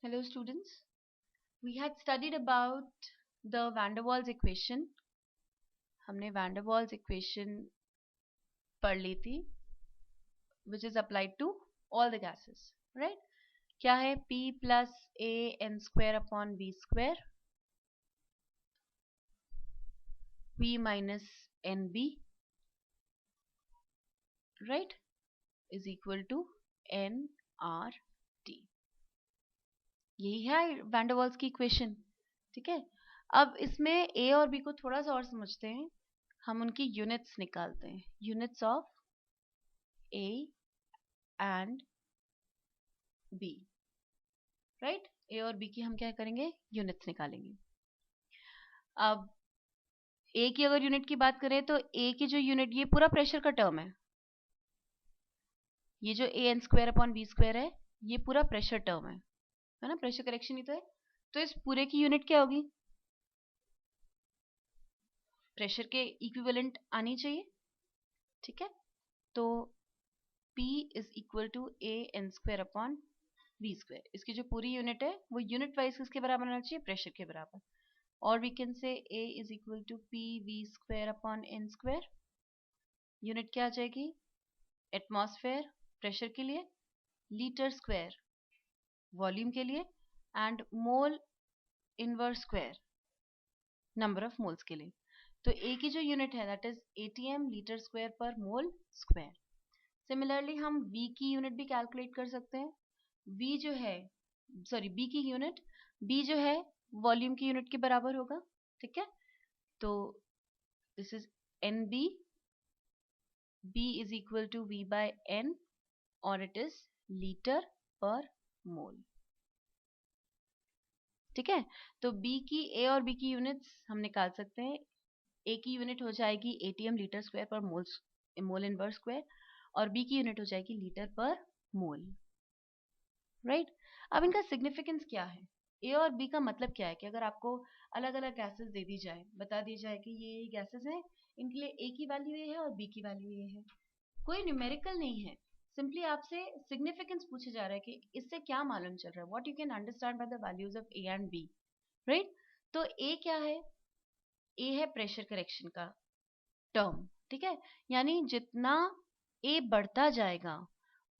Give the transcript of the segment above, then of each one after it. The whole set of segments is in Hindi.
Hello students, we had studied about the van der Waals equation. हमने van der Waals equation पढ़ ली थी which is applied to all the gases, right? क्या है P plus A n square upon V square V minus NB, right, is equal to nRT. यही है van der Waals की इक्वेशन. ठीक है, अब इसमें A और B को थोड़ा सा और समझते हैं. हम उनकी यूनिट्स निकालते हैं. Units of A and B, right. A और B की हम क्या करेंगे, यूनिट्स निकालेंगे. अब A की अगर यूनिट की बात करें तो A की जो यूनिट, ये पूरा प्रेशर का टर्म है. ये जो A n square upon B square है, ये पूरा प्रेशर टर्म है ना, प्रेशर करेक्शन ही तो है. तो इस पूरे की यूनिट क्या होगी, प्रेशर के इक्विवेलेंट आनी चाहिए. ठीक है, तो P is equal to A n square upon V square. इसकी जो पूरी यूनिट है वो यूनिट वाइज किसके बराबर आना चाहिए, प्रेशर के बराबर. और we can say A is equal to P V square upon N square. Unit क्या आ जाएगी, एटमॉस्फेयर प्रेशर के लिए, लीटर स्क्वायर वॉल्यूम के लिए, and mole inverse square number of moles के लिए. तो A की जो यूनिट है that is ATM litre square पर मोल स्क्वायर. सिमिलरली हम V की यूनिट भी कैलकुलेट कर सकते हैं. V जो है, सॉरी B की यूनिट, B जो है वॉल्यूम की यूनिट के बराबर होगा. ठीक है, तो this is NB, B is equal to V by N और it is litre per mole. ठीक है, तो B की, A और B की यूनिट्स हम निकाल सकते हैं. A की यूनिट हो जाएगी ATM लीटर स्क्वायर पर मोल इनवर्स स्क्वायर, और B की यूनिट हो जाएगी लीटर पर मोल, राइट. अब इनका सिग्निफिकेंस क्या है, A और B का मतलब क्या है कि अगर आपको अलग अलग गैसेस दे दी जाए, बता दी जाए कि ये गैसेस हैं, इनके लिए A की वैल्यू ये है और B की वैल्यू ये है, कोई न्यूमेरिकल नहीं है, सिंपली आपसे सिग्निफिकेंस पूछा जा रहा है कि इससे क्या मालूम चल रहा है, what you can understand by the values of A and B, right. तो A क्या है, A है प्रेशर करेक्शन का टर्म. ठीक है, यानी जितना A बढ़ता जाएगा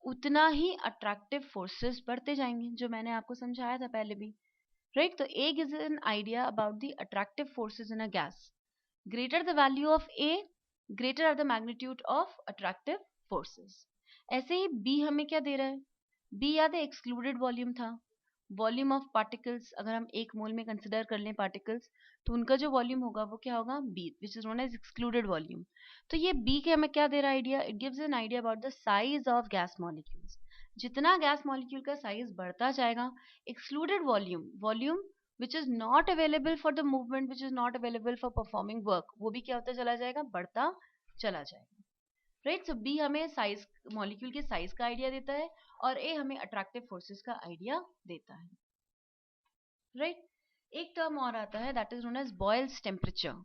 उतना ही अट्रैक्टिव फोर्सेस बढ़ते जाएंगे, जो मैंने आपको समझाया था पहले भी, राइट. तो A gives an idea about the attractive forces in a gas. Greater the value of A, greater are the magnitude of attractive forces. ऐसे ही B हमें क्या दे रहा है, B याद है एक्सक्लूडेड वॉल्यूम था. वॉल्यूम ऑफ पार्टिकल्स, अगर हम एक मोल में कंसिडर कर लें पार्टिकल्स, तो उनका जो वॉल्यूम होगा वो क्या होगा, B, which is known as excluded volume. तो ये B के हमें क्या दे रहा है idea, it gives an idea about the size of gas molecules. जितना गैस मॉलिक्यूल का साइज बढ़ता जाएगा, excluded volume, volume which is not available for the movement, which is not available for performing work, वो भी क्या होता चला जाएगा, बढ़ता चला जाएगा, राइट. सो B हमें साइज, मॉलिक्यूल के साइज का आइडिया देता है, और A हमें अट्रैक्टिव फोर्सेस का आइडिया देता है, राइट. एक टर्म और आता है that is known as Boyle's temperature.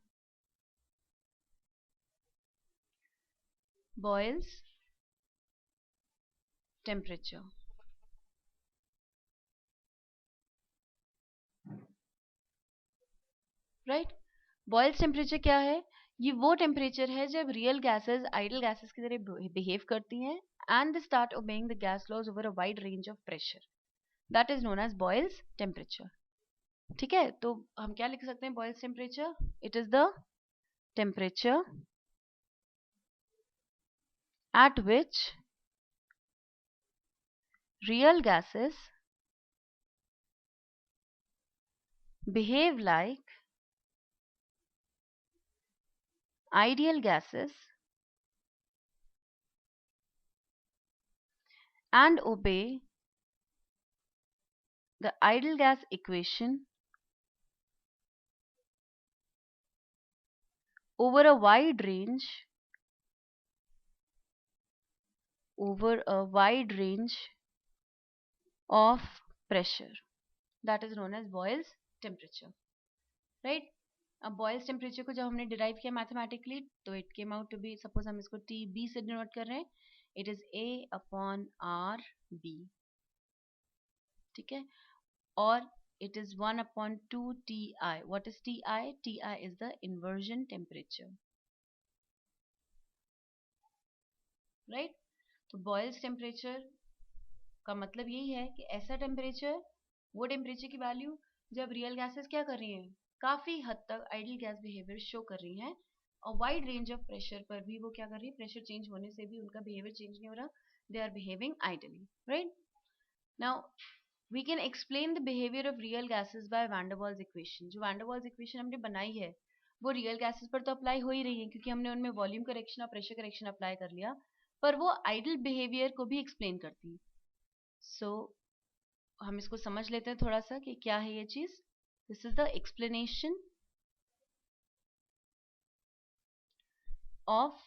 Boyle's temperature, right. Boyle's temperature क्या है, ये वो टेम्परेचर है जब रियल गैसेस आइडल गैसेस की तरह बिहेव करती हैं and they start obeying the gas laws over a wide range of pressure. That is known as Boyle's temperature. ठीक है, तो हम क्या लिख सकते हैं Boyle's temperature, it is the temperature at which real gases behave like ideal gases and obey the ideal gas equation over a wide range of pressure. That is known as Boyle's temperature, right. अब बॉयल्स टेम्परेचर को जब हमने डिराइव किया मैथमेटिकली, तो it came out to be, suppose हम इसको TB से डिनोट कर रहे हैं, it is A upon RB. ठीक है, or it is 1/2 Ti. What is Ti? Ti is the inversion temperature, right? तो बॉयल्स टेम्परेचर का मतलब यही है कि ऐसा टेम्परेचर, वो टेम्परेचर की वैल्यू जब रियल गैसेस क्या कर रही हैं, काफी हद तक आइडियल गैस बिहेवियर शो कर रही हैं, और वाइड रेंज ऑफ प्रेशर पर भी वो क्या कर रही है, प्रेशर चेंज होने से भी उनका बिहेवियर चेंज नहीं हो रहा, they are behaving ideally, right? Now we can explain the behavior of real gases by van der Waals equation. जो van der Waals equation हमने बनाई है वो रियल गैसेस पर तो अप्लाई हो ही रही है, क्योंकि हमने उनमें वॉल्यूम करेक्शन और प्रेशर करेक्शन अप्लाई कर लिया, पर वो आइडियल बिहेवियर को भी एक्सप्लेन करती है. सो हम इसको समझ लेते हैं थोड़ा सा कि क्या है ये चीज. This is the explanation of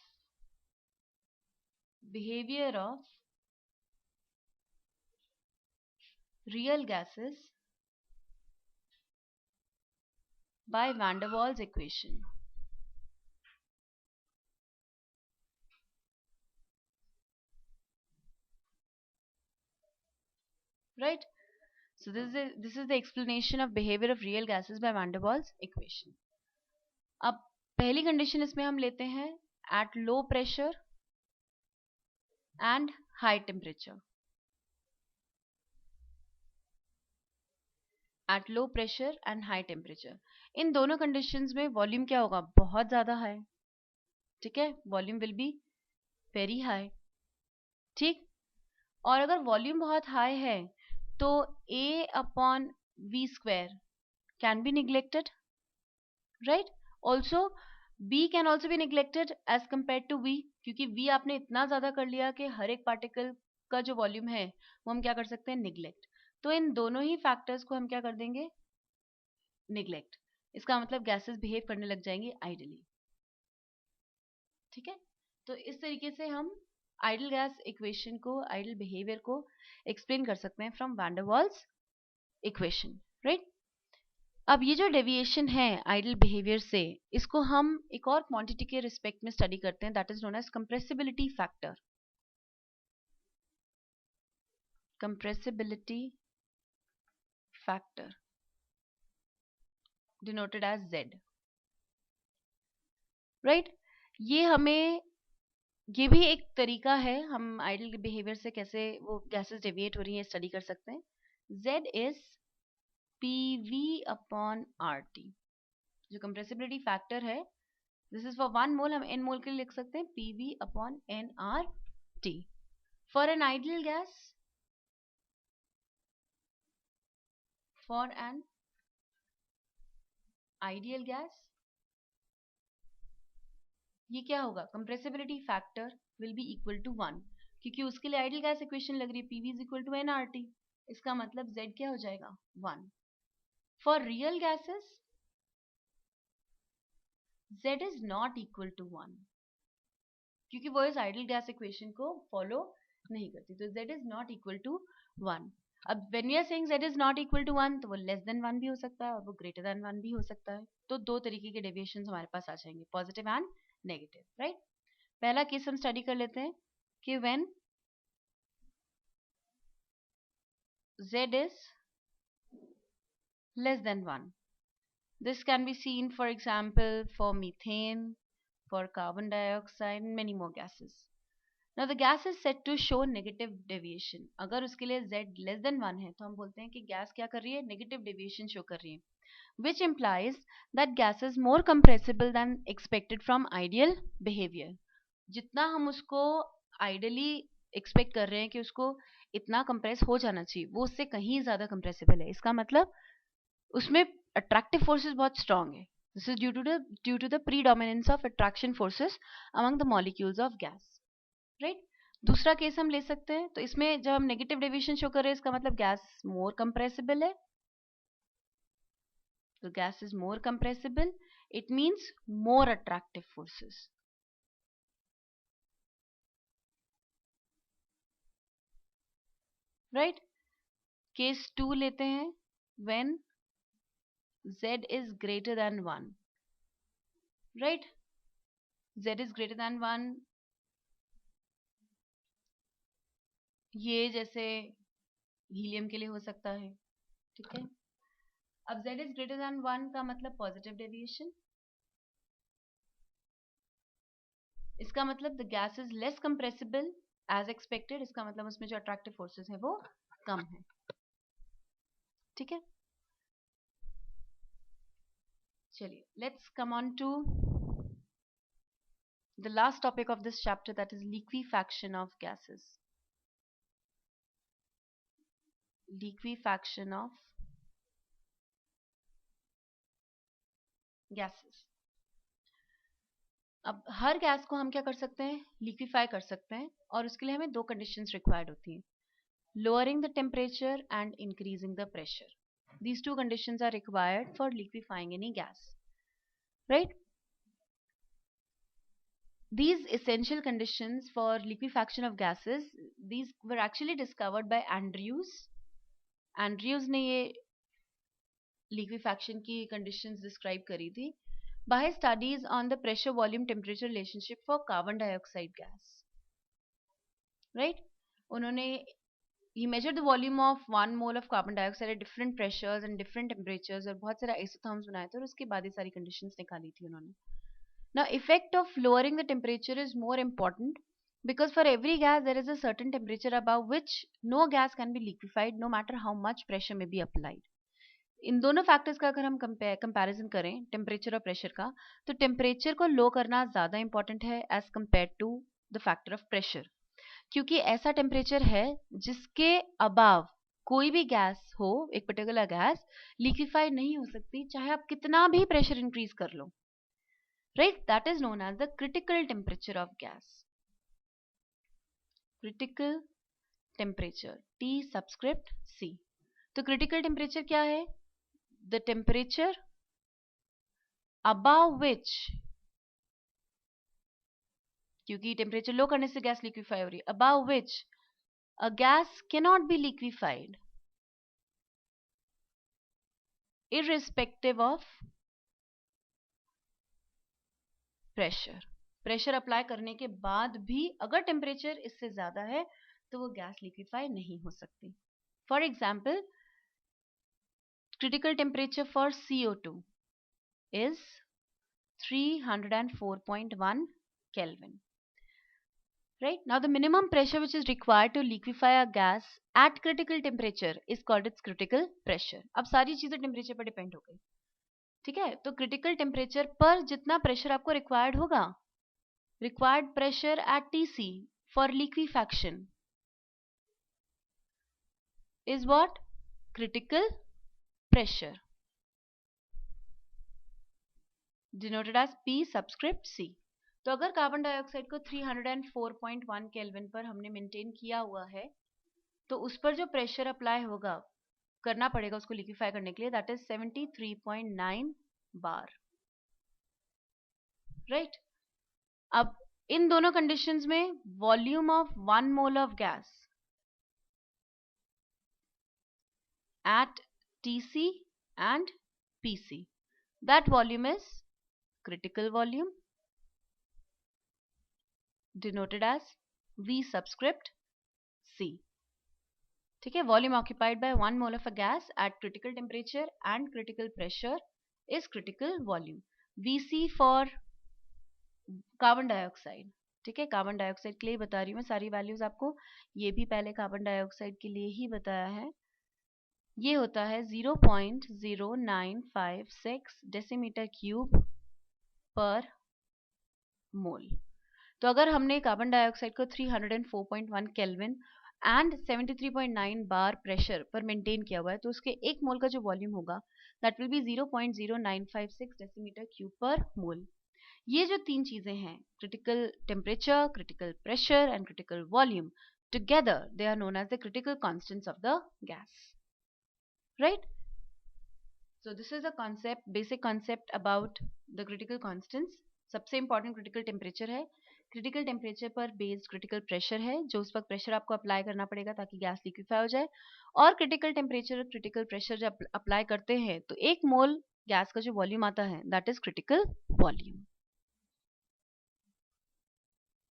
behaviour of real gases by van der Waals equation. Right? So this is the explanation of behavior of real gases by van der Waals equation. अब पहली कंडीशन इसमें हम लेते हैं at low pressure and high temperature. At low pressure and high temperature. इन दोनों कंडीशंस में वॉल्यूम क्या होगा, बहुत ज्यादा हाई. ठीक है, volume will be very high. ठीक, और अगर वॉल्यूम बहुत हाई है तो A/V² can be neglected, right? Also B can also be neglected as compared to V, क्योंकि V आपने इतना ज्यादा कर लिया कि हर एक पार्टिकल का जो वॉल्यूम है वो हम क्या कर सकते हैं, निग्लेक्ट. तो इन दोनों ही फैक्टर्स को हम क्या कर देंगे, निग्लेक्ट. इसका मतलब गैसेस बिहेव करने लग जाएंगे आइडियली. ठीक है, तो इस तरीके से हम आइडियल गैस इक्वेशन को, आइडियल बिहेवियर को एक्सप्लेन कर सकते हैं from van der Waals equation, right? अब ये जो डेविएशन है आइडियल बिहेवियर से, इसको हम एक और क्वांटिटी के रिस्पेक्ट में स्टडी करते हैं, that is known as compressibility factor. Compressibility factor denoted as Z, right? ये भी एक तरीका है, हम आइडियल बिहेवियर से कैसे वो गैसेस डेविएट हो रही हैं स्टडी कर सकते हैं. Z is PV/RT. जो कंप्रेसिबिलिटी फैक्टर है, दिस इज फॉर 1 मोल, हम n मोल के लिए लिख सकते हैं PV/nRT. For an ideal gas, ये क्या होगा, compressibility factor will be equal to 1, क्योंकि उसके लिए आइडियल गैस इक्वेशन लग रही है PV is equal to nRT. इसका मतलब Z क्या हो जाएगा, 1. For real gases Z is not equal to 1, क्योंकि वो इस आइडियल गैस इक्वेशन को फॉलो नहीं करती, तो Z is not equal to 1. अब when we are saying Z is not equal to 1, तो वो लेस देन 1 भी हो सकता है और वो ग्रेटर देन 1 भी हो सकता है. तो दो तरीके के डेविएशंस हमारे पास आ जाएंगे, पॉजिटिव एंड नेगेटिव, राइट? पहला केस हम स्टडी कर लेते हैं कि when Z is less than 1. This can be seen, for example, for methane, for carbon dioxide, and many more gases. Now the gas is said to show negative deviation. अगर उसके लिए Z less than 1 है तो हम बोलते हैं कि गैस क्या कर रही है, negative deviation show कर रही है, which implies that gas is more compressible than expected from ideal behavior. जितना हम उसको ideally expect कर रहे हैं कि उसको इतना कंप्रेस हो जाना चाहिए, वो उससे कहीं ज्यादा कंप्रेसिबल है. इसका मतलब उसमें अट्रैक्टिव फोर्सेस बहुत स्ट्रांग है. This is due to the predominance of attraction forces among the molecules of gas, right? दूसरा केस हम ले सकते हैं, तो इसमें जब हम नेगेटिव डेविएशन शो कर रहे हैं, इसका मतलब गैस मोर कंप्रेसिबल है. तो gas is more compressible, it means more attractive forces, right? Case 2 लेते हैं, when Z is greater than 1, right? Z is greater than 1, ये जैसे हीलियम के लिए हो सकता है, ठीक है। अब z इज ग्रेटर देन 1 का मतलब पॉजिटिव डेविएशन, इसका मतलब the gas is less compressible as expected, इसका मतलब उसमें जो अट्रैक्टिव फोर्सेस है वो कम है। ठीक है, चलिए let's come on to the last topic of this chapter, that is liquefaction of gases. Liquefaction of gases. अब हर गैस को हम क्या कर सकते हैं, लिक्विफाई कर सकते हैं, और उसके लिए हमें दो कंडीशंस रिक्वायर्ड होती हैं, lowering the temperature and increasing the pressure. These two conditions are required for liquefying any gas, right? These essential conditions for liquefaction of gases, these were actually discovered by Andrews. Andrews ने ये liquefaction की conditions describe करी थी by studies on the pressure volume temperature relationship for carbon dioxide gas, right? उन्होंने he measured the volume of 1 mole of carbon dioxide at different pressures and different temperatures, और बहुत सारे isotherms बनाए थे, और उसके बाद ये सारी conditions निकाली थी उन्होंने. Now effect of lowering the temperature is more important because for every gas there is a certain temperature above which no gas can be liquefied no matter how much pressure may be applied. इन दोनों फैक्टर्स का अगर हम कंपैरिजन करें टेम्परेचर और प्रेशर का, तो टेम्परेचर को लो करना ज़्यादा इंपॉर्टेंट है as compare to the factor of pressure, क्योंकि ऐसा टेम्परेचर है जिसके अबाव कोई भी गैस हो, एक पर्टिकुलर गैस लिक्विफाई नहीं हो सकती चाहे आप कितना भी प्रेशर इंक्रीज कर लो, right? That is known as the critical temperature of gas. Critical temperature T subscript C. तो क्रिटिकल टेम्परेचर क्या है? The temperature above which, क्योंकि टेम्परेचर लो करने से गैस लिक्विफाई हो रही है, above which a gas cannot be liquefied irrespective of pressure. Pressure apply करने के बाद भी अगर टेम्परेचर इससे ज्यादा है तो वो गैस लिक्विफाई नहीं हो सकती. For example, critical temperature for CO2 is 304.1 Kelvin. Right? Now the minimum pressure which is required to liquefy a gas at critical temperature is called its critical pressure. अब सारी चीजें टेम्परेचर पर डिपेंड हो गई, ठीक है? तो क्रिटिकल टेम्परेचर पर जितना प्रेशर आपको रिक्वायर्ड होगा, required pressure at TC for liquefaction is what? Critical pressure, denoted as P subscript C. तो अगर कार्बन डाइऑक्साइड को 304.1 केल्विन पर हमने मेंटेन किया हुआ है, तो उस पर जो प्रेशर अप्लाई होगा, करना पड़ेगा उसको लिक्विफाई करने के लिए, दैट इज 73.9 बार, राइट? अब इन दोनों कंडीशंस में volume of 1 mole of gas at TC and PC, that volume is critical volume, denoted as V subscript C. ठीक है? Volume occupied by 1 mole of a gas at critical temperature and critical pressure is critical volume. VC for carbon dioxide, ठीक है? कार्बन डाइऑक्साइड के लिए बता रही हूँ मैं सारी वैल्यूज आपको, ये भी पहले कार्बन डाइऑक्साइड के लिए ही बताया है. ये होता है 0.0956 डेसीमीटर क्यूब पर मोल. तो अगर हमने कार्बन डाइऑक्साइड को 304.1 केल्विन एंड 73.9 बार प्रेशर पर मेंटेन किया हुआ है, तो उसके एक मोल का जो वॉल्यूम होगा that will be 0.0956 decimetre cube per mole. ये जो तीन चीजें हैं, critical temperature, critical pressure and critical volume, together they are known as the critical constants of the gas. Right? So this is a concept, basic concept about the critical constants. सबसे important critical temperature है, critical temperature पर based critical pressure है, जो उस वक्त pressure आपको apply करना पड़ेगा ताकि गैस liquefy हो जाए, और critical temperature और critical pressure जब apply करते हैं तो एक मोल गैस का जो वॉल्यूम आता है that is critical volume.